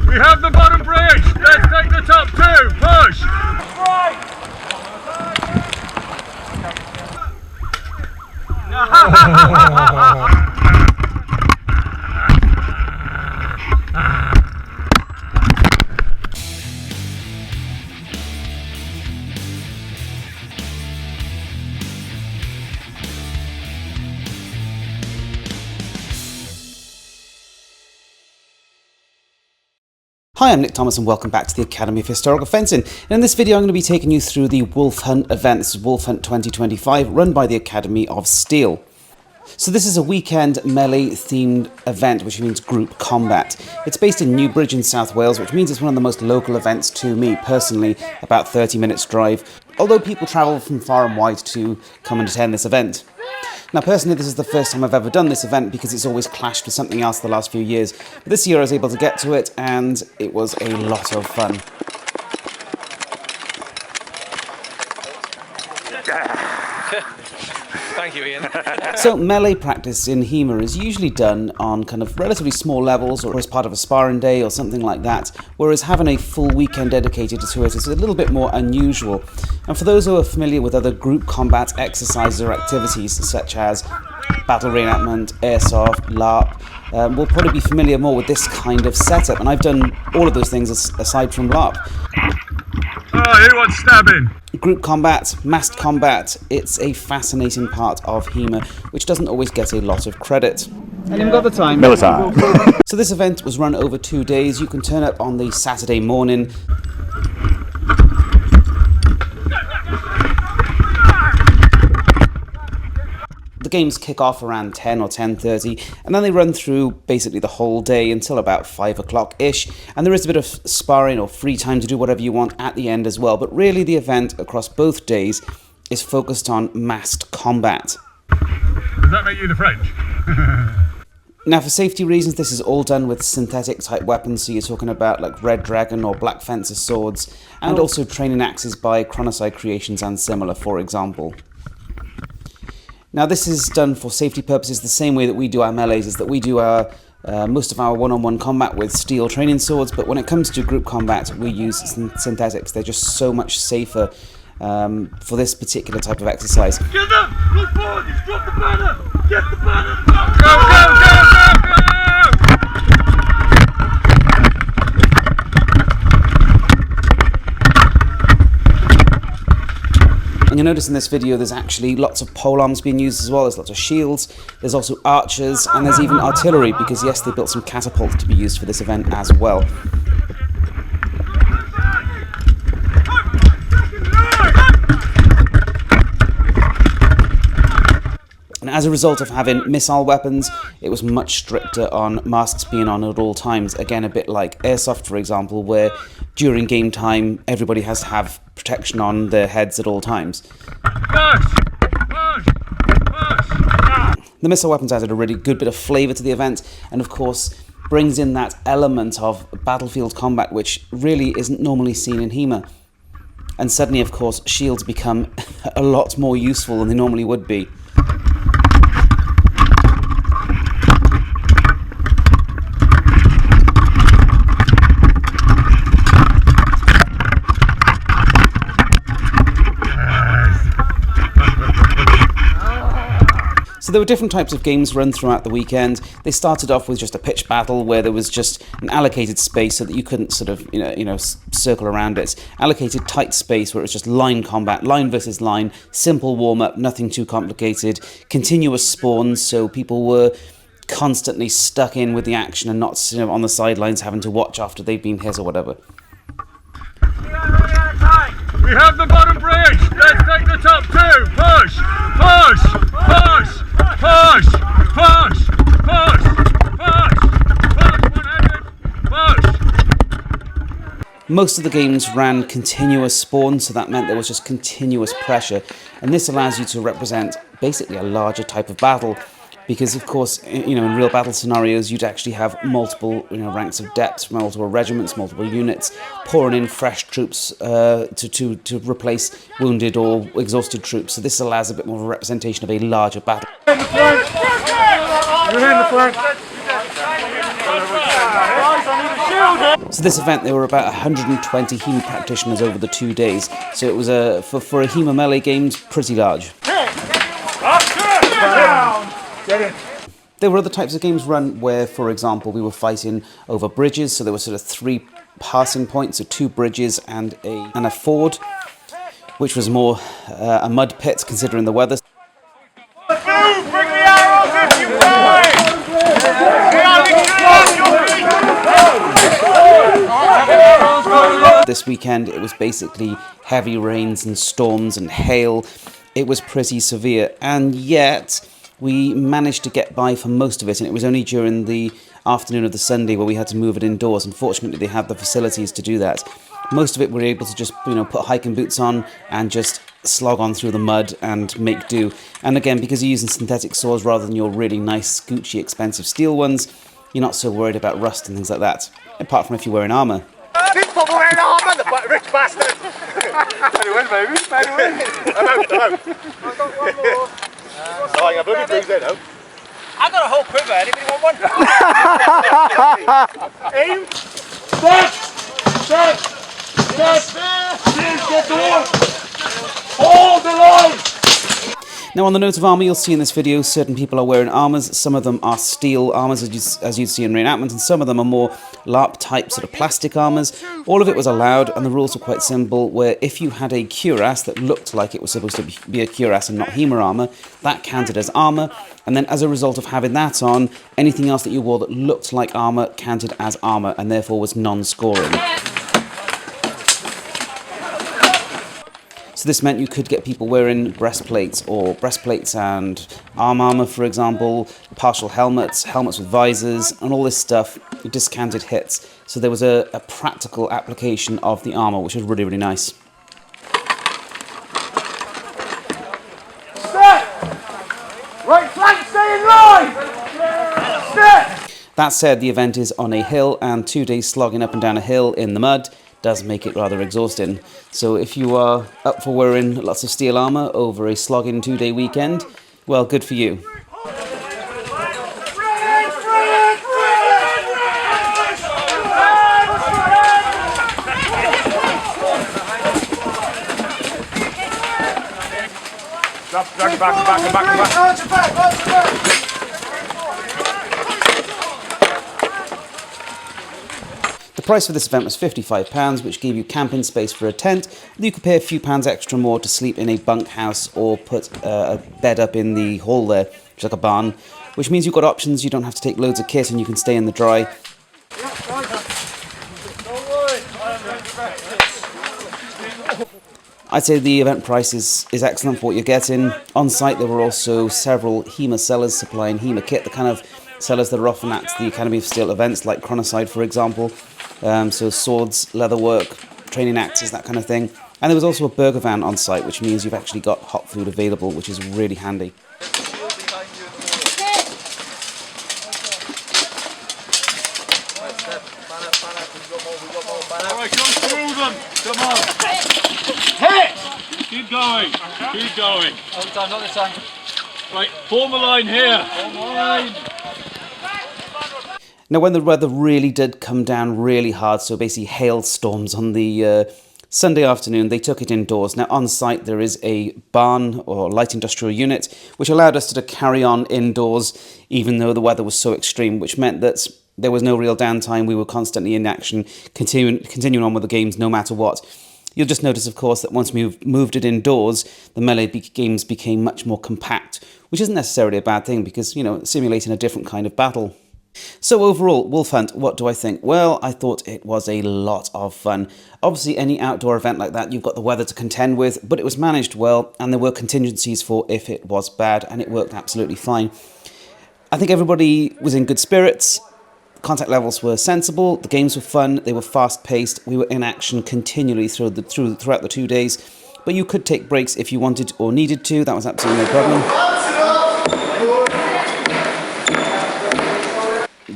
We have the bottom bridge. Let's take the top two. Push. Right. Hi, I'm Nick Thomas and welcome back to the Academy of Historical Fencing. And in this video I'm going to be taking you through the Wolf Hunt event. This is Wolf Hunt 2025, run by the Academy of Steel. So this is a weekend melee themed event, which means group combat. It's based in Newbridge in South Wales, which means it's one of the most local events to me personally, about 30 minutes drive, although people travel from far and wide to come and attend this event. Now personally this is the first time I've ever done this event because it's always clashed with something else the last few years. But this year I was able to get to it and it was a lot of fun. Thank you, Ian. So melee practice in HEMA is usually done on kind of relatively small levels or as part of a sparring day or something like that, whereas having a full weekend dedicated to it is a little bit more unusual. And for those who are familiar with other group combat exercises or activities such as battle reenactment, airsoft, LARP, will probably be familiar more with this kind of setup. And I've done all of those things aside from LARP. Oh, who wants stabbing? Group combat, massed combat, it's a fascinating part of HEMA, which doesn't always get a lot of credit. Anyone got the time? No time. So this event was run over 2 days. You can turn up on the Saturday morning. The games kick off around 10 or 10:30, and then they run through basically the whole day until about 5 o'clock-ish, and there is a bit of sparring or free time to do whatever you want at the end as well, but really the event across both days is focused on massed combat. Does that make you the French? Now for safety reasons this is all done with synthetic type weapons, so you're talking about like Red Dragon or Black Fencer swords, and also training axes by Chronicide Creations and similar, for example. Now this is done for safety purposes the same way that we do our melees, is that we do our most of our one-on-one combat with steel training swords, but when it comes to group combat we use synthetics. They're just so much safer for this particular type of exercise. Get them! Look forward! He's dropped the banner! Get the banner! Go, go, go, go, go! And you'll notice in this video there's actually lots of polearms being used as well. There's lots of shields, there's also archers, and there's even artillery, because yes, they built some catapults to be used for this event as well. And as a result of having missile weapons, it was much stricter on masks being on at all times. Again, a bit like airsoft, for example, where during game time everybody has to have protection on their heads at all times. Push! Push! Push! The missile weapons added a really good bit of flavour to the event, and of course brings in that element of battlefield combat which really isn't normally seen in HEMA. And suddenly, of course, shields become a lot more useful than they normally would be. So there were different types of games run throughout the weekend. They started off with just a pitch battle where there was just an allocated space so that you couldn't sort of, circle around it. Allocated tight space where it was just line combat, line versus line, simple warm-up, nothing too complicated. Continuous spawns, so people were constantly stuck in with the action and not on the sidelines having to watch after they've been hit or whatever. We have the bottom bridge. Let's take the top two. Push! Push! Push! Push! Push! Push! Push! Push! 100! Push! Most of the games ran continuous spawns, so that meant there was just continuous pressure, and this allows you to represent basically a larger type of battle. Because of course, in real battle scenarios, you'd actually have multiple, ranks of depths, multiple regiments, multiple units, pouring in fresh troops to replace wounded or exhausted troops. So this allows a bit more of a representation of a larger battle. In the flank! You're in the flank! Guys, I need a shield here! So this event, there were about 120 HEMA practitioners over the 2 days. So it was, for a HEMA melee games, pretty large. There were other types of games run where, for example, we were fighting over bridges. So there were sort of 3 passing points, so 2 bridges and a ford, which was more a mud pit considering the weather. This weekend it was basically heavy rains and storms and hail. It was pretty severe, and yet we managed to get by for most of it, and it was only during the afternoon of the Sunday where we had to move it indoors. Unfortunately, they had the facilities to do that. Most of it we were able to just, put hiking boots on and just slog on through the mud and make do. And again, because you're using synthetic saws rather than your really nice, scoochy, expensive steel ones, you're not so worried about rust and things like that, apart from if you're wearing armour. People wearing armour, the rich bastard! Better win, baby, better win! I'm out. I've got one more. I bloody booze there now. I've got a whole quiver, anybody want one? Aim! Set! Please get the one! Hold the line! Now, on the note of armour, you'll see in this video certain people are wearing armours. Some of them are steel armours, as you'd see in reenactment, and some of them are more LARP-type sort of plastic armours. All of it was allowed, and the rules were quite simple, where if you had a cuirass that looked like it was supposed to be a cuirass and not HEMA armour, that counted as armour, and then as a result of having that on, anything else that you wore that looked like armour counted as armour, and therefore was non-scoring. So this meant you could get people wearing breastplates and armour, for example, partial helmets with visors, and all this stuff, discounted hits. So there was a practical application of the armour, which was really, really nice. Set! Right flank, stay in line! Set! That said, the event is on a hill, and 2 days slogging up and down a hill in the mud does make it rather exhausting. So if you are up for wearing lots of steel armour over a slogging 2-day weekend, well, good for you. Back. The price for this event was £55, which gave you camping space for a tent. You could pay a few pounds extra more to sleep in a bunkhouse or put a bed up in the hall there, which is like a barn, which means you've got options. You don't have to take loads of kit and you can stay in the dry. I'd say the event price is excellent for what you're getting. On site there were also several HEMA sellers supplying HEMA kit, the kind of sellers that are often at the Academy of Steel events, like Chronicide, for example. So swords, leatherwork, training axes, that kind of thing. And there was also a burger van on site, which means you've actually got hot food available, which is really handy. Alright, come through them! Come on! Hit! Keep going! Keep going! Not this time, not this time. Right, form a line here! Form a line! Now, when the weather really did come down really hard, so basically hailstorms on the Sunday afternoon, they took it indoors. Now, on site, there is a barn or light industrial unit, which allowed us to carry on indoors, even though the weather was so extreme, which meant that there was no real downtime. We were constantly in action, continuing on with the games no matter what. You'll just notice, of course, that once we moved it indoors, the melee games became much more compact, which isn't necessarily a bad thing because, simulating a different kind of battle. So overall, Wolf Hunt, what do I think? Well, I thought it was a lot of fun. Obviously, any outdoor event like that, you've got the weather to contend with, but it was managed well, and there were contingencies for if it was bad, and it worked absolutely fine. I think everybody was in good spirits. Contact levels were sensible, the games were fun, they were fast-paced, we were in action continually throughout the 2 days, but you could take breaks if you wanted or needed to, that was absolutely no problem.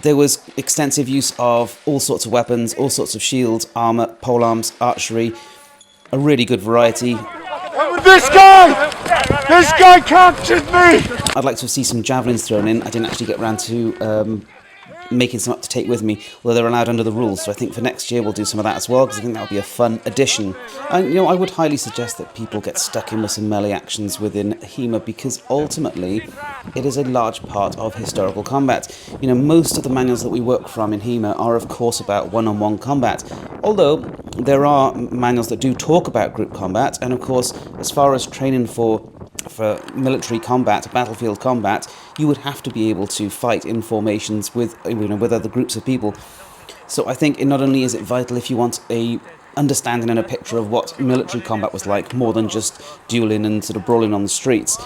There was extensive use of all sorts of weapons, all sorts of shields, armour, polearms, archery, a really good variety. This guy! This guy captured me! I'd like to see some javelins thrown in. I didn't actually get around to making some up to take with me, although they're allowed under the rules. So I think for next year we'll do some of that as well, because I think that would be a fun addition. And you know, I would highly suggest that people get stuck in with some melee actions within HEMA, because ultimately it is a large part of historical combat. You know, most of the manuals that we work from in HEMA are of course about one-on-one combat, although there are manuals that do talk about group combat. And of course, as far as training for military combat, battlefield combat, you would have to be able to fight in formations with, you know, with other groups of people. So I think not only is it vital if you want a understanding and a picture of what military combat was like, more than just dueling and sort of brawling on the streets,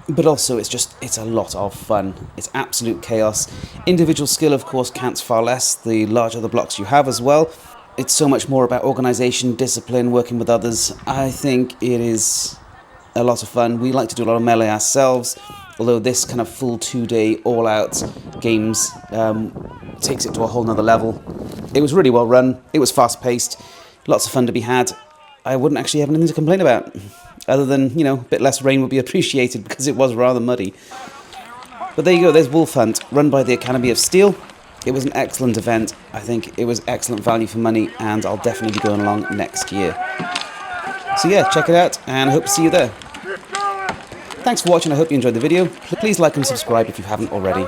but also it's a lot of fun. It's absolute chaos. Individual skill, of course, counts far less the larger the blocks you have as well. It's so much more about organisation, discipline, working with others. I think it is a lot of fun. We like to do a lot of melee ourselves, although this kind of full 2-day all-out games takes it to a whole nother level. It was really well run, it was fast-paced, lots of fun to be had. I wouldn't actually have anything to complain about, other than, you know, a bit less rain would be appreciated because it was rather muddy. But there you go, there's Wolf Hunt, run by the Academy of Steel. It was an excellent event. I think it was excellent value for money, and I'll definitely be going along next year. So yeah, check it out, and I hope to see you there. Thanks for watching, I hope you enjoyed the video. Please like and subscribe if you haven't already.